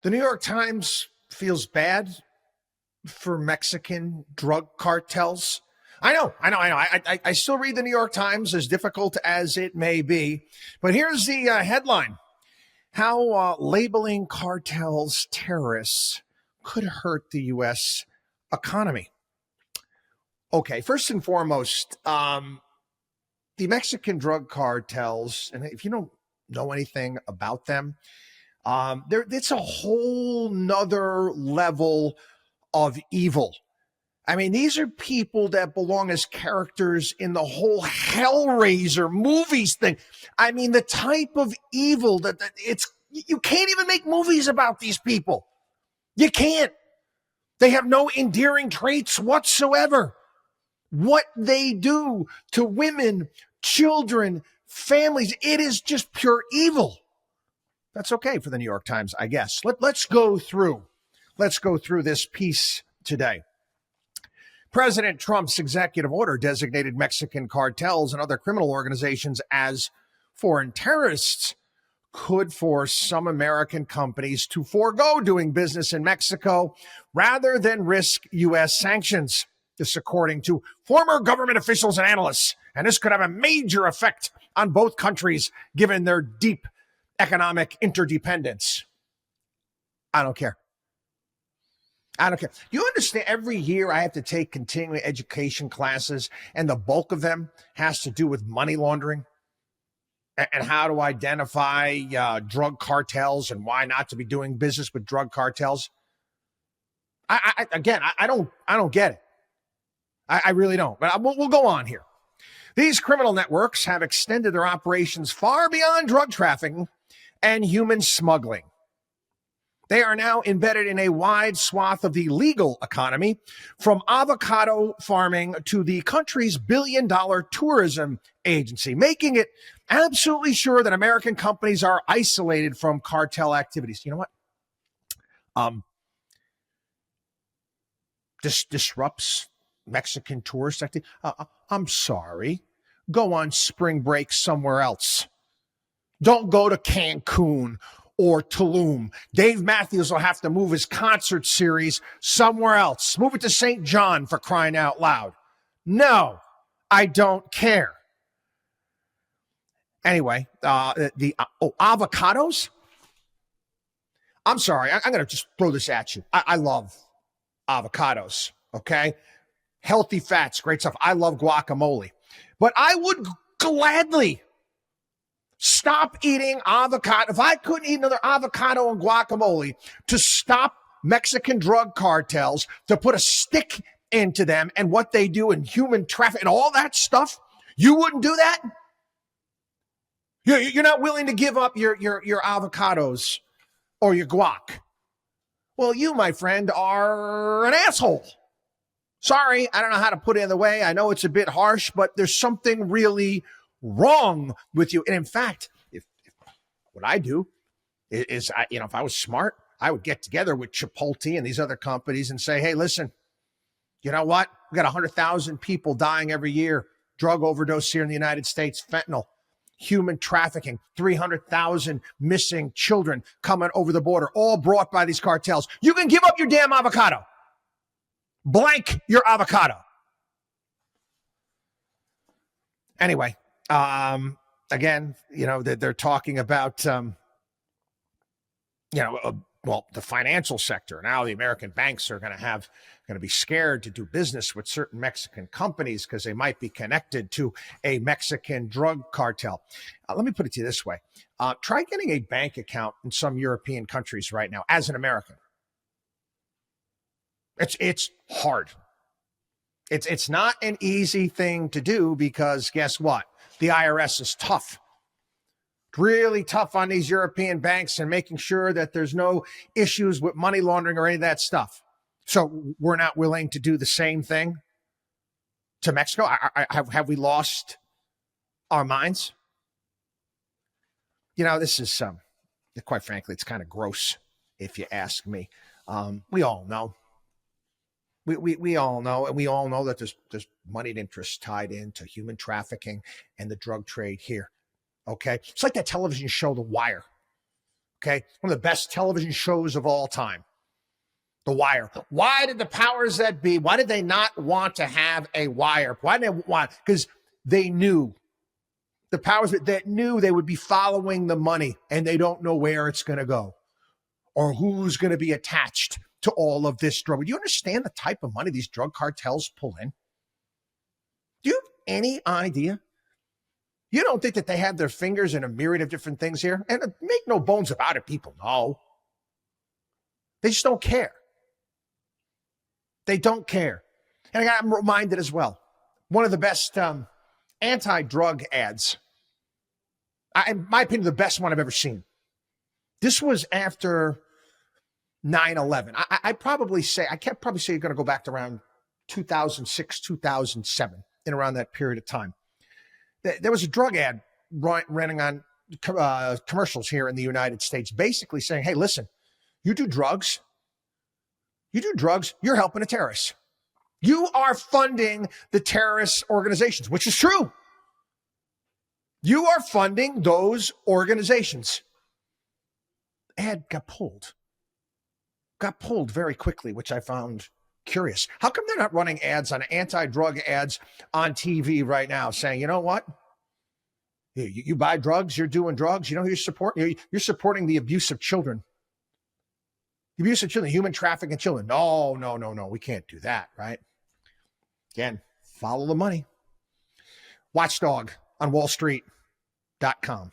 The New York Times feels bad for Mexican drug cartels. I know. I still read the New York Times, as difficult as it may be. But here's the headline: how labeling cartels terrorists could hurt the U.S. economy. Okay, first and foremost, the Mexican drug cartels, and if you don't know anything about them, it's a whole nother level of evil. I mean, these are people that belong as characters in the whole Hellraiser movies thing. I mean, the type of evil that you can't even make movies about these people. You can't. They have no endearing traits whatsoever. What they do to women, children, families, it is just pure evil. That's okay for the New York Times, I guess. Let's go through this piece today. President Trump's executive order designated Mexican cartels and other criminal organizations as foreign terrorists could force some American companies to forego doing business in Mexico rather than risk U.S. sanctions. This according to former government officials and analysts. And this could have a major effect on both countries given their deep economic interdependence. I don't care. You understand, every year I have to take continuing education classes, and the bulk of them has to do with money laundering and how to identify drug cartels and why not to be doing business with drug cartels. I don't get it. I really don't. But we'll go on here. These criminal networks have extended their operations far beyond drug trafficking and human smuggling. They are now embedded in a wide swath of the legal economy, from avocado farming to the country's billion-dollar tourism agency, making it absolutely sure that American companies are isolated from cartel activities. You know what? This disrupts Mexican tourist activity. I'm sorry. Go on spring break somewhere else. Don't go to Cancun or Tulum. Dave Matthews will have to move his concert series somewhere else. Move it to St. John, for crying out loud. No, I don't care. Anyway, avocados? I'm sorry, I'm going to just throw this at you. I love avocados, okay? Healthy fats, great stuff. I love guacamole. But I would gladly stop eating avocado. If I couldn't eat another avocado and guacamole to stop Mexican drug cartels, to put a stick into them and what they do in human trafficking and all that stuff, you wouldn't do that? You're not willing to give up your avocados or your guac. Well, you, my friend, are an asshole. Sorry, I don't know how to put it in the way. I know it's a bit harsh, but there's something really wrong with you. And in fact, if what I do is, if I was smart, I would get together with Chipotle and these other companies and say, hey, listen, you know what? We got 100,000 people dying every year. Drug overdose here in the United States, fentanyl, human trafficking, 300,000 missing children coming over the border, all brought by these cartels. You can give up your damn avocado. Blank your avocado. Anyway, again, they're talking about, the financial sector. Now the American banks are going to be scared to do business with certain Mexican companies because they might be connected to a Mexican drug cartel. Let me put it to you this way. Try getting a bank account in some European countries right now as an American. It's hard. It's not an easy thing to do because guess what? The IRS is tough. Really tough on these European banks and making sure that there's no issues with money laundering or any of that stuff. So we're not willing to do the same thing to Mexico. Have we lost our minds? This is, quite frankly, it's kind of gross if you ask me. We all know. We all know, and we all know that there's moneyed interest tied into human trafficking and the drug trade here. Okay, it's like that television show, The Wire. Okay. One of the best television shows of all time. The Wire. Why did the powers that be, why did they not want to have a wire? Why did they want? Because they knew, the powers that knew they would be following the money, and they don't know where it's going to go or who's going to be attached to all of this drug. Do you understand the type of money these drug cartels pull in? Do you have any idea? You don't think that they have their fingers in a myriad of different things here? And make no bones about it, people know. They just don't care. They don't care. And I'm reminded as well, one of the best anti-drug ads, in my opinion, the best one I've ever seen. This was after 9/11. I can't probably say you're going to go back to around 2006, 2007, in around that period of time. There was a drug ad running on commercials here in the United States, basically saying, hey, listen, you do drugs, you're helping a terrorist. You are funding the terrorist organizations, which is true. You are funding those organizations. Ad got pulled very quickly, which I found curious. How come they're not running ads on anti-drug ads on TV right now saying, you know what? You buy drugs, you're doing drugs. You know who you're supporting? You're supporting the abuse of children. The abuse of children, human trafficking children. No. We can't do that, right? Again, follow the money. WatchDog on WallStreet.com.